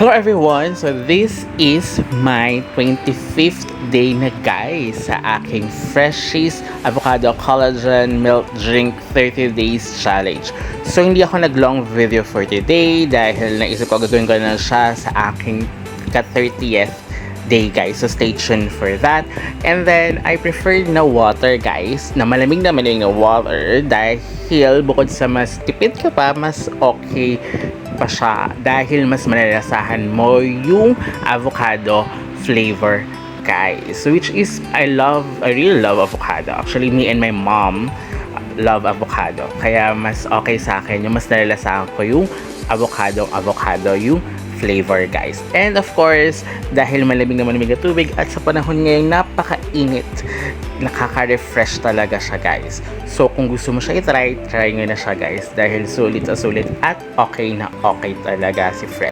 Hello everyone! So this is my 25th day na guys sa aking Freshies Avocado Collagen Milk Drink 30 Days Challenge. So hindi ako nag-long video for today dahil naisip ko gagawin ko na siya sa aking ka-30th day guys. So stay tuned for that. And then I preferred na water guys, na malamig na water dahil bukod sa mas tipid ka pa, mas okay pa siya dahil mas malalasahan mo yung avocado flavor guys, which is I really love avocado. Actually me and my mom love avocado, kaya mas okay sa akin yung mas nalalasahan ko yung avocado yung flavor guys. And of course dahil malamig na tubig at sa panahon ngayon napakainit, nakaka-refresh talaga siya guys. So kung gusto mo siya try nyo na siya guys dahil sulit at okay na okay talaga si Fresh.